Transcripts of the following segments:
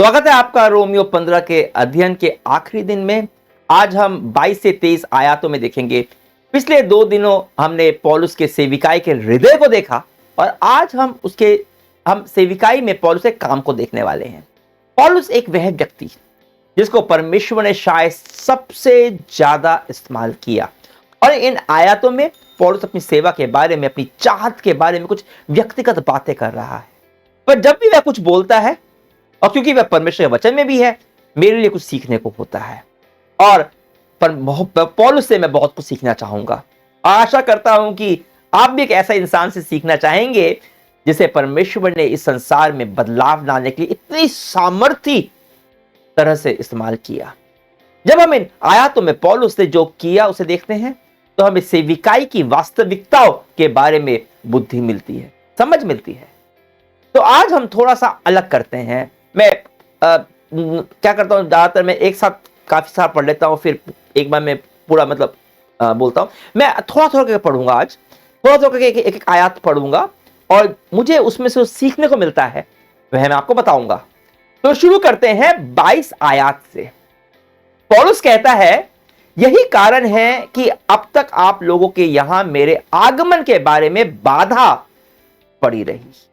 स्वागत है आपका रोमियो 15 के अध्ययन के आखिरी दिन में। आज हम 22 से 23 आयतों में देखेंगे। पिछले 2 दिनों हमने पौलुस के सेविकाई के हृदय को देखा और आज हम सेविकाई में पौलुस के काम को देखने वाले हैं। पौलुस एक वह व्यक्ति जिसको परमेश्वर ने शायद सबसे ज्यादा इस्तेमाल किया और इन आयतों में पौलुस अपनी सेवा के बारे में, अपनी चाहत के बारे में कुछ व्यक्तिगत बातें कर रहा है। पर जब भी वह कुछ बोलता है और क्योंकि वह परमेश्वर के वचन में भी है, मेरे लिए कुछ सीखने को होता है और पौलुस से मैं बहुत कुछ सीखना चाहूंगा। आशा करता हूं कि आप भी एक ऐसा इंसान से सीखना चाहेंगे जिसे परमेश्वर ने इस संसार में बदलाव लाने के लिए इतनी सामर्थ्य तरह से इस्तेमाल किया। जब हम इन आयतों में पौलुस ने जो किया उसे देखते हैं तो हमें सेविकाई की वास्तविकताओं के बारे में बुद्धि मिलती है, समझ मिलती है। तो आज हम थोड़ा सा अलग करते हैं। मैं क्या करता हूं, ज्यादातर मैं एक साथ काफी सारा पढ़ लेता हूं, फिर एक बार मैं पूरा बोलता हूं। मैं थोड़ा थोड़ा करके पढ़ूंगा, आज थोड़ा थोड़ा करके एक आयत पढ़ूंगा और मुझे उसमें से सीखने को मिलता है वह मैं आपको बताऊंगा। तो शुरू करते हैं 22 आयत से। पौलुस कहता है, यही कारण है कि अब तक आप लोगों के यहां मेरे आगमन के बारे में बाधा पड़ी रही।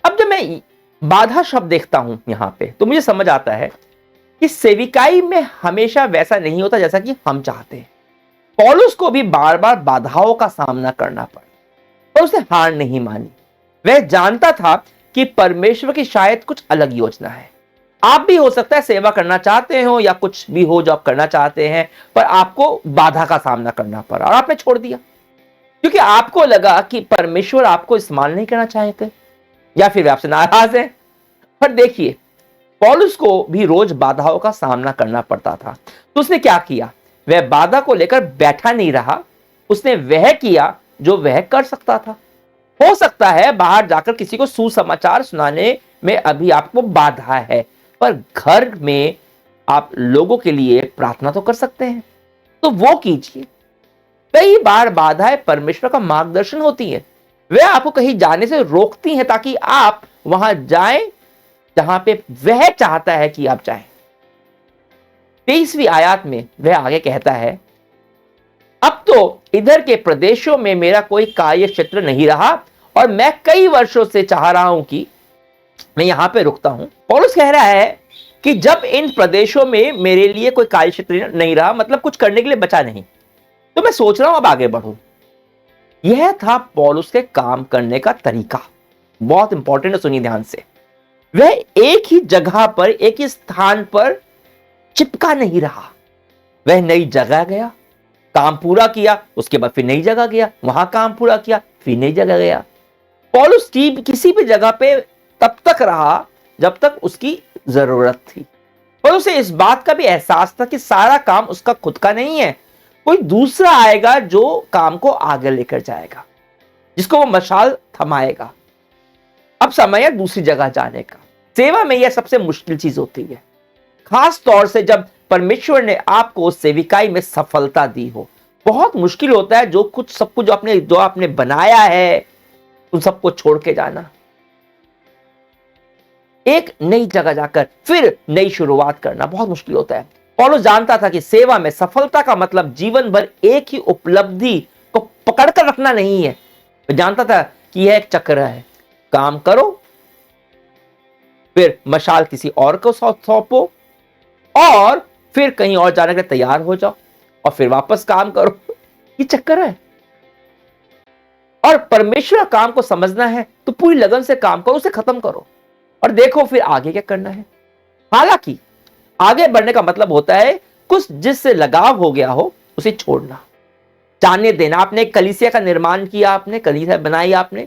अब जब मैं बाधा शब्द देखता हूं यहां पे तो मुझे समझ आता है कि सेविकाई में हमेशा वैसा नहीं होता जैसा कि हम चाहते हैं। पौलुस को भी बार बार बाधाओं का सामना करना पड़ा और उसने हार नहीं मानी। वह जानता था कि परमेश्वर की शायद कुछ अलग योजना है। आप भी हो सकता है सेवा करना चाहते हो या कुछ भी हो जो आप करना चाहते हैं, पर आपको बाधा का सामना करना पड़ा और आपने छोड़ दिया क्योंकि आपको लगा कि परमेश्वर आपको इस्तेमाल नहीं करना चाहते या फिर आपसे नाराज है। पर देखिए, पौलुस को भी रोज बाधाओं का सामना करना पड़ता था। तो उसने क्या किया? वह बाधा को लेकर बैठा नहीं रहा, उसने वह किया जो वह कर सकता था। हो सकता है बाहर जाकर किसी को सुसमाचार सुनाने में अभी आपको बाधा है, पर घर में आप लोगों के लिए प्रार्थना तो कर सकते हैं, तो वो कीजिए। कई बार बाधाएं परमेश्वर का मार्गदर्शन होती है। वे आपको कहीं जाने से रोकती हैं ताकि आप वहां जाएं जहां पे वह चाहता है कि आप जाएं। 23वीं आयत में वह आगे कहता है, अब तो इधर के प्रदेशों में मेरा कोई कार्य क्षेत्र नहीं रहा और मैं कई वर्षों से चाह रहा हूं कि मैं यहां पे रुकता हूं। पौलुस कह रहा है कि जब इन प्रदेशों में मेरे लिए कोई कार्य क्षेत्र नहीं रहा, मतलब कुछ करने के लिए बचा नहीं, तो मैं सोच रहा हूं अब आगे बढ़ूं। यह था पौलुस के काम करने का तरीका। बहुत इंपॉर्टेंट है, सुनिए ध्यान से। वह एक ही जगह पर, एक ही स्थान पर चिपका नहीं रहा। वह नई जगह गया, काम पूरा किया, उसके बाद फिर नई जगह गया, वहां काम पूरा किया, फिर नई जगह गया। पौलुस किसी भी जगह पे तब तक रहा जब तक उसकी जरूरत थी। पर उसे इस बात का भी एहसास था कि सारा काम उसका खुद का नहीं है, कोई दूसरा आएगा जो काम को आगे लेकर जाएगा, जिसको वो मशाल थमाएगा। अब समय है दूसरी जगह जाने का। सेवा में यह सबसे मुश्किल चीज होती है, खास तौर से जब परमेश्वर ने आपको सेविकाई में सफलता दी हो। बहुत मुश्किल होता है सब कुछ जो आपने बनाया है उन सबको छोड़ के जाना, एक नई जगह जाकर फिर नई शुरुआत करना बहुत मुश्किल होता है। पौलुस जानता था कि सेवा में सफलता का मतलब जीवन भर एक ही उपलब्धि को पकड़कर रखना नहीं है। वह जानता था कि यह एक चक्र है, काम करो, फिर मशाल किसी और को सौंपो और फिर कहीं और जाने के लिए तैयार हो जाओ और फिर वापस काम करो। ये चक्कर है। और परमेश्वर काम को समझना है तो पूरी लगन से काम करो, उसे खत्म करो और देखो फिर आगे क्या करना है। हालांकि आगे बढ़ने का मतलब होता है कुछ जिससे लगाव हो गया हो उसे छोड़ना, जाने देना। आपने एक कलीसिया का निर्माण किया, आपने कलीसिया बनाई आपने,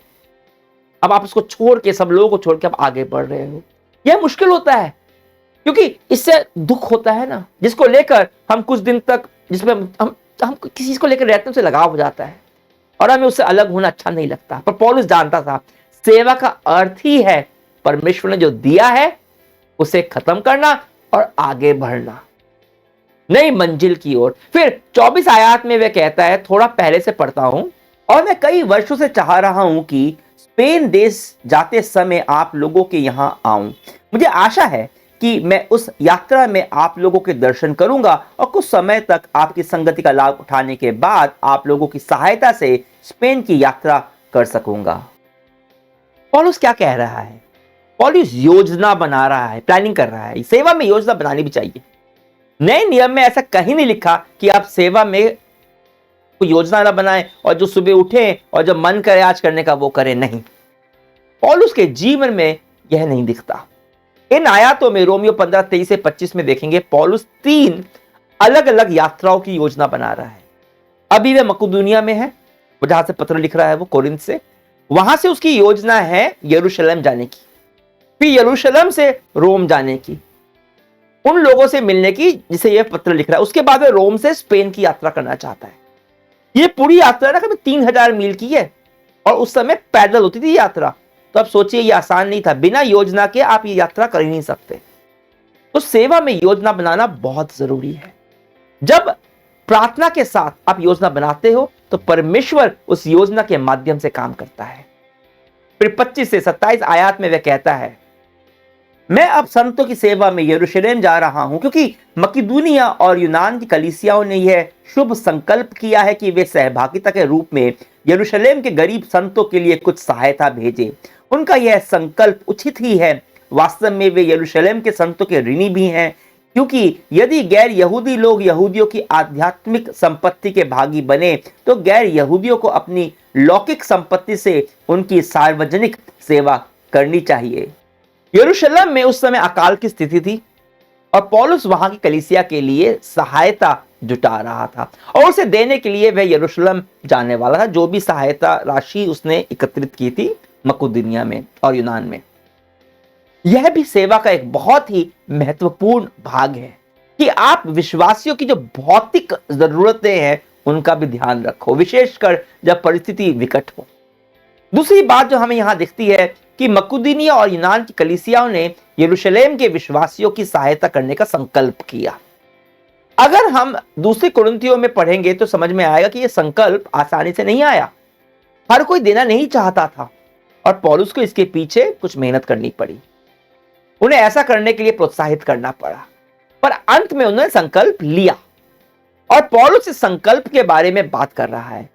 अब आप उसको छोड़ के, सब लोगों को छोड़ के आप आगे बढ़ रहे हो। यह मुश्किल होता है क्योंकि इससे दुख होता है ना, जिसको लेकर हम कुछ दिन तक, जिसमें हम किसी चीज को लेकर रहते हैं, उसे लगाव हो जाता है और हमें उससे अलग होना अच्छा नहीं लगता। पर पौलुस जानता था सेवा का अर्थ ही है परमेश्वर ने जो दिया है उसे खत्म करना और आगे बढ़ना नई मंजिल की ओर। फिर 24 आयत में वह कहता है, थोड़ा पहले से पढ़ता हूं, और मैं कई वर्षों से चाह रहा हूं कि स्पेन देश जाते समय आप लोगों के यहां आऊं। मुझे आशा है कि मैं उस यात्रा में आप लोगों के दर्शन करूंगा और कुछ समय तक आपकी संगति का लाभ उठाने के बाद आप लोगों की सहायता से स्पेन की यात्रा कर सकूंगा। पौलुस क्या कह रहा है? पौलुस योजना बना रहा है, प्लानिंग कर रहा है। सेवा में योजना बनानी भी चाहिए। नए नियम में ऐसा कहीं नहीं लिखा कि आप सेवा में कोई योजना ना बनाएं और जो सुबह उठे और जो मन करे आज करने का वो करें, नहीं। पौलुस के जीवन में यह नहीं दिखता। इन आयतों में रोमियो 15:23 से 25 में देखेंगे पौलुस 3 अलग अलग यात्राओं की योजना बना रहा है। अभी वह मकुदुनिया में है, जहां से पत्र लिख रहा है वो कोरिन्थ से। वहां से उसकी योजना है यरूशलेम जाने की, फिर यरूशलेम से रोम जाने की, उन लोगों से मिलने की जिसे यह पत्र लिख रहा है। उसके बाद वह रोम से स्पेन की यात्रा करना चाहता है। यह पूरी यात्रा ना कभी 3000 मील की है और उस समय पैदल होती थी यात्रा। तो अब सोचिए यह आसान नहीं था, बिना योजना के आप ये यात्रा कर ही नहीं सकते। तो सेवा में योजना बनाना बहुत जरूरी है। जब प्रार्थना के साथ आप योजना बनाते हो तो परमेश्वर उस योजना के माध्यम से काम करता है। फिर 25 से 27 आयत में वह कहता है, मैं अब संतों की सेवा में यरूशलेम जा रहा हूं क्योंकि मकिदुनिया और यूनान की कलीसियाओं ने यह शुभ संकल्प किया है कि वे सहभागिता के रूप में यरूशलेम के गरीब संतों के लिए कुछ सहायता भेजे। उनका यह संकल्प उचित ही है। वास्तव में वे यरूशलेम के संतों के ऋणी भी हैं, क्योंकि यदि गैर यहूदी लोग यहूदियों की आध्यात्मिक संपत्ति के भागी बने तो गैर यहूदियों को अपनी लौकिक संपत्ति से उनकी सार्वजनिक सेवा करनी चाहिए। यरूशलेम में उस समय अकाल की स्थिति थी और पौलुस वहां की कलीसिया के लिए सहायता जुटा रहा था और उसे देने के लिए वह यरूशलेम जाने वाला था। जो भी सहायता राशि उसने एकत्रित की थी मकुदुनिया में और यूनान में। यह भी सेवा का एक बहुत ही महत्वपूर्ण भाग है कि आप विश्वासियों की जो भौतिक जरूरतें हैं उनका भी ध्यान रखो, विशेषकर जब परिस्थिति विकट हो। दूसरी बात जो हमें यहां दिखती है कि मकुदुनिया और यूनान की कलीसियाओं ने यरूशलेम के विश्वासियों की सहायता करने का संकल्प किया। अगर हम दूसरे कुरिन्थियों में पढ़ेंगे तो समझ में आएगा कि यह संकल्प आसानी से नहीं आया। हर कोई देना नहीं चाहता था और पौलुस को इसके पीछे कुछ मेहनत करनी पड़ी। उन्हें ऐसा करने के लिए प्रोत्साहित करना पड़ा, पर अंत में उन्होंने संकल्प लिया और पौलुस इस संकल्प के बारे में बात कर रहा है।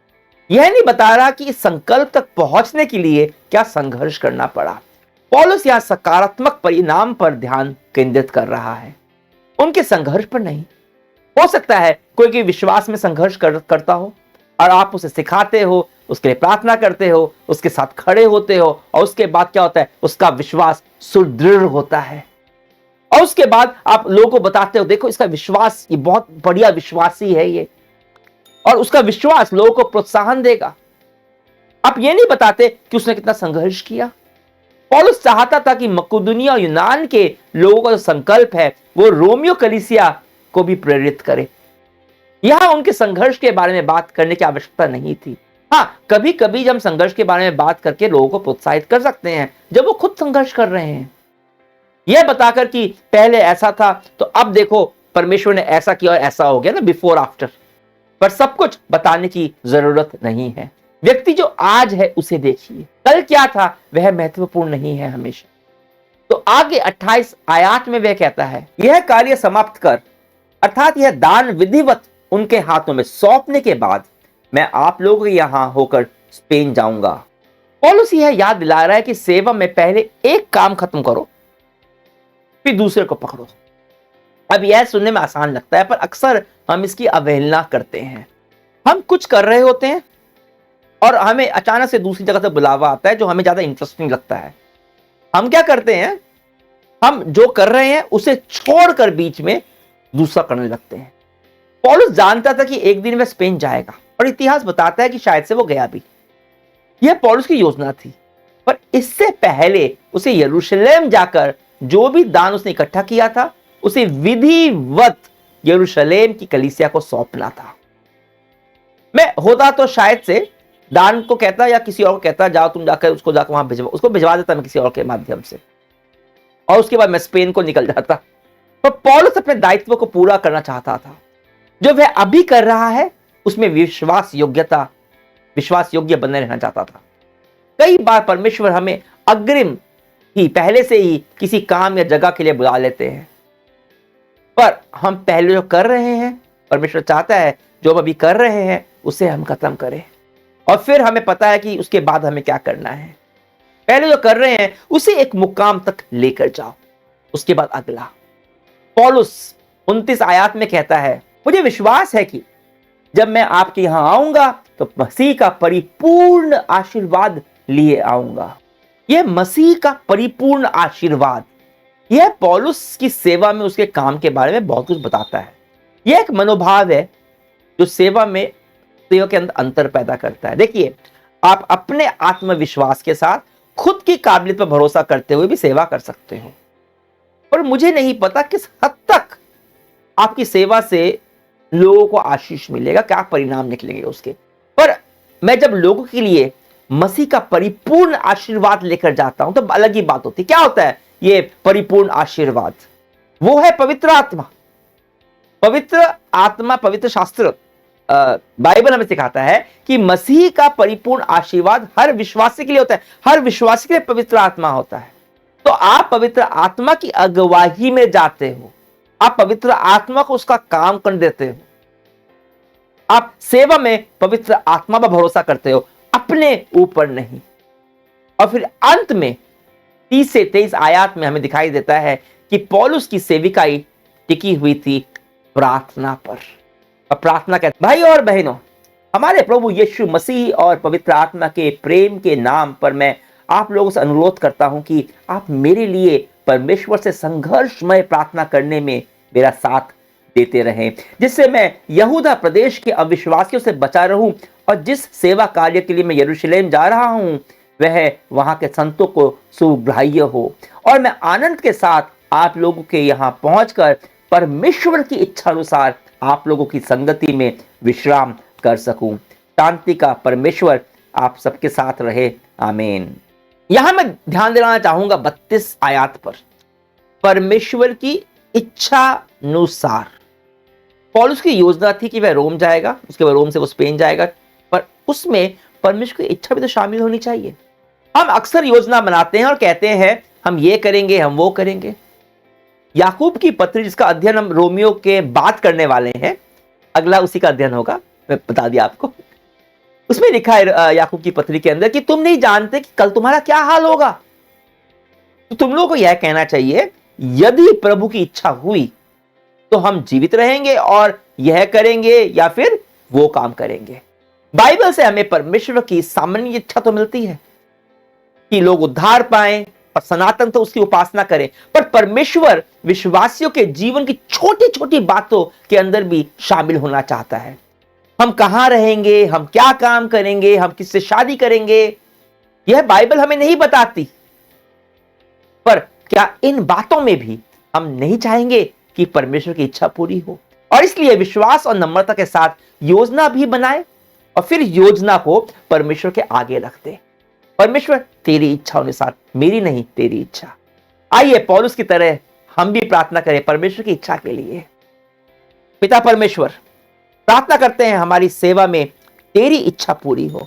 यह नहीं बता रहा कि इस संकल्प तक पहुंचने के लिए क्या संघर्ष करना पड़ा। पौलुस यहां सकारात्मक परिणाम पर ध्यान केंद्रित कर रहा है, उनके संघर्ष पर नहीं। हो सकता है कोई विश्वास में संघर्ष करता हो और आप उसे सिखाते हो, उसके लिए प्रार्थना करते हो, उसके साथ खड़े होते हो और उसके बाद क्या होता है, उसका विश्वास सुदृढ़ होता है और उसके बाद आप लोगों को बताते हो, देखो इसका विश्वास, ये बहुत बढ़िया विश्वासी है ये, और उसका विश्वास लोगों को प्रोत्साहन देगा। आप ये नहीं बताते कि उसने कितना संघर्ष किया। पौलुस चाहता था कि मकुदुनिया और यूनान के लोगों का जो संकल्प है वो रोमियो कलीसिया को भी प्रेरित करे। यहां उनके संघर्ष के बारे में बात करने की आवश्यकता नहीं थी। हाँ, कभी कभी जब हम संघर्ष के बारे में बात करके लोगों को प्रोत्साहित कर सकते हैं जब वो खुद संघर्ष कर रहे हैं, यह बताकर कि पहले ऐसा था तो अब देखो परमेश्वर ने ऐसा किया और ऐसा हो गया ना, बिफोर आफ्टर। पर सब कुछ बताने की जरूरत नहीं है। व्यक्ति जो आज है उसे देखिए, कल क्या था वह महत्वपूर्ण नहीं है हमेशा। तो आगे 28 आयत में वह कहता है, यह कार्य समाप्त कर, अर्थात यह दान विधिवत उनके हाथों में सौंपने के बाद मैं आप लोगों के यहां होकर स्पेन जाऊंगा। पौलुस यह याद दिला रहा है कि सेवा में पहले एक काम खत्म करो फिर दूसरे को पकड़ो। अब यह सुनने में आसान लगता है पर अक्सर हम इसकी अवहेलना करते हैं। हम कुछ कर रहे होते हैं और हमें अचानक से दूसरी जगह से बुलावा आता है जो हमें ज्यादा इंटरेस्टिंग लगता है। हम क्या करते हैं, हम जो कर रहे हैं उसे छोड़कर बीच में दूसरा करने लगते हैं। पौलुस जानता था कि एक दिन वह स्पेन जाएगा और इतिहास बताता है कि शायद से वो गया भी। यह पौलुस की योजना थी, पर इससे पहले उसे यरूशलेम जाकर जो भी दान उसने इकट्ठा किया था उसे विधिवत यरूशलेम की कलीसिया को सौंपना था। मैं होता तो शायद से दान को कहता या किसी और को कहता, जाओ तुम जाकर उसको जाकर वहां भिजवा, उसको भिजवा देता मैं किसी और के माध्यम से और उसके बाद मैं स्पेन को निकल जाता। पर पौलुस अपने दायित्व को पूरा करना चाहता था। जो वह अभी कर रहा है उसमें विश्वास योग्य बने रहना चाहता था। कई बार परमेश्वर हमें अग्रिम ही पहले से ही किसी काम या जगह के लिए बुला लेते हैं। पर हम पहले जो कर रहे हैं, परमेश्वर चाहता है जो हम अभी कर रहे हैं उसे हम खत्म करें, और फिर हमें पता है कि उसके बाद हमें क्या करना है। पहले जो कर रहे हैं उसे एक मुकाम तक लेकर जाओ, उसके बाद अगला। पौलुस 29 आयत में कहता है, मुझे विश्वास है कि जब मैं आपके यहां आऊंगा तो मसीह का परिपूर्ण आशीर्वाद लिए आऊंगा। यह मसीह का परिपूर्ण आशीर्वाद, यह पौलुस की सेवा में उसके काम के बारे में बहुत कुछ बताता है। यह एक मनोभाव है जो सेवा के अंदर अंतर पैदा करता है। देखिए, आप अपने आत्मविश्वास के साथ खुद की काबिलियत पर भरोसा करते हुए भी सेवा कर सकते हो, पर मुझे नहीं पता किस हद तक आपकी सेवा से लोगों को आशीष मिलेगा, क्या परिणाम निकलेंगे उसके। पर मैं जब लोगों के लिए मसीह का परिपूर्ण आशीर्वाद लेकर जाता हूं तब अलग ही बात होती है। क्या होता है ये परिपूर्ण आशीर्वाद? वो है पवित्र आत्मा। पवित्र आत्मा, पवित्र शास्त्र, बाइबल हमें सिखाता है कि मसीह का परिपूर्ण आशीर्वाद हर विश्वासी के लिए होता है। हर विश्वासी के लिए पवित्र आत्मा होता है। तो आप पवित्र आत्मा की अगुवाई में जाते हो, आप पवित्र आत्मा को उसका काम कर देते हो, आप सेवा में पवित्र आत्मा पर भरोसा करते हो, अपने ऊपर नहीं। और फिर अंत में 30 से 23 आयत में हमें दिखाई देता है कि पौलुस की सेविकाई टिकी हुई थी प्रार्थना पर। और प्रार्थना कहते, भाई और बहनों, हमारे प्रभु यीशु मसीह और पवित्र आत्मा के प्रेम के नाम पर मैं आप लोगों से अनुरोध करता हूं कि आप मेरे लिए परमेश्वर से संघर्षमय प्रार्थना करने में मेरा साथ देते रहें, जिससे मैं यहूदा प्रदेश के अविश्वासियों से बचा रहूं और जिस सेवा कार्य के लिए मैं यरूशलेम जा रहा हूं वह वहां के संतों को सुग्राह्य हो, और मैं आनंद के साथ आप लोगों के यहां पहुंचकर परमेश्वर की इच्छा अनुसार आप लोगों की संगति में विश्राम कर सकूं। शांति का परमेश्वर आप सबके साथ रहे, आमीन। यहां मैं ध्यान दिलाना चाहूंगा 32 आयत पर, परमेश्वर की इच्छा अनुसार। पौलुस की योजना थी कि वह रोम जाएगा, उसके बाद रोम से वो स्पेन जाएगा, पर उसमें परमेश्वर की इच्छा भी तो शामिल होनी चाहिए। हम अक्सर योजना बनाते हैं और कहते हैं हम ये करेंगे, हम वो करेंगे। याकूब की पत्री, जिसका अध्ययन हम रोमियो के बाद करने वाले हैं, अगला उसी का अध्ययन होगा, मैं बता दिया आपको। उसमें लिखा है याकूब की पत्री के अंदर कि तुम नहीं जानते कि कल तुम्हारा क्या हाल होगा। तो तुम लोगों को यह कहना चाहिए, यदि प्रभु की इच्छा हुई तो हम जीवित रहेंगे और यह करेंगे या फिर वो काम करेंगे। बाइबल से हमें परमेश्वर की सामान्य इच्छा तो मिलती है कि लोग उद्धार पाएं और सनातन तो उसकी उपासना करें, पर परमेश्वर विश्वासियों के जीवन की छोटी छोटी बातों के अंदर भी शामिल होना चाहता है। हम कहां रहेंगे, हम क्या काम करेंगे, हम किससे शादी करेंगे, यह बाइबल हमें नहीं बताती। पर क्या इन बातों में भी हम नहीं चाहेंगे कि परमेश्वर की इच्छा पूरी हो? और इसलिए विश्वास और नम्रता के साथ योजना भी बनाए और फिर योजना को परमेश्वर के आगे रख दे। परमेश्वर, तेरी इच्छा अनुसार, मेरी नहीं, तेरी इच्छा। आइए पौलुस की तरह हम भी प्रार्थना करें परमेश्वर की इच्छा के लिए। पिता परमेश्वर, प्रार्थना करते हैं हमारी सेवा में तेरी इच्छा पूरी हो।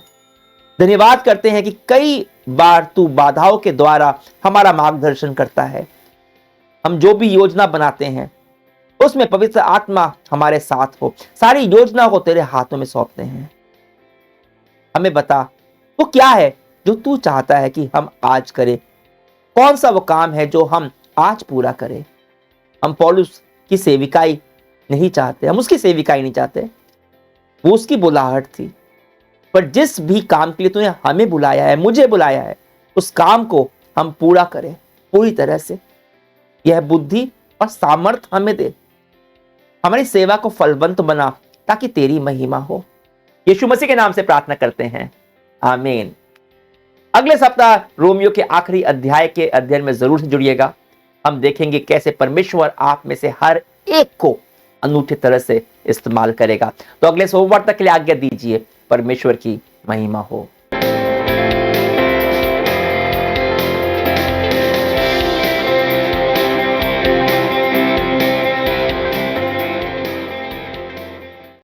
धन्यवाद करते हैं कि कई बार तू बाधाओं के द्वारा हमारा मार्गदर्शन करता है। हम जो भी योजना बनाते हैं उसमें पवित्र आत्मा हमारे साथ हो। सारी योजना को तेरे हाथों में सौंपते हैं। हमें बता वो क्या है जो तू चाहता है कि हम आज करें। कौन सा वो काम है जो हम आज पूरा करें। हम पौलुस की सेविकाई नहीं चाहते, हम उसकी सेविकाई नहीं चाहते, वो उसकी बुलाहट थी। पर जिस भी काम के लिए तूने हमें बुलाया है, मुझे बुलाया है, उस काम को हम पूरा करें पूरी तरह से। यह बुद्धि और सामर्थ हमें दे। हमारी सेवा को फलवंत बना ताकि तेरी महिमा हो। यीशु मसीह के नाम से प्रार्थना करते हैं, आमीन। अगले सप्ताह रोमियो के आखिरी अध्याय के अध्ययन में जरूर से जुड़िएगा। हम देखेंगे कैसे परमेश्वर आप में से हर एक को अनूठी तरह से इस्तेमाल करेगा। तो अगले सोमवार तक के लिए आज्ञा दीजिए। परमेश्वर की महिमा हो।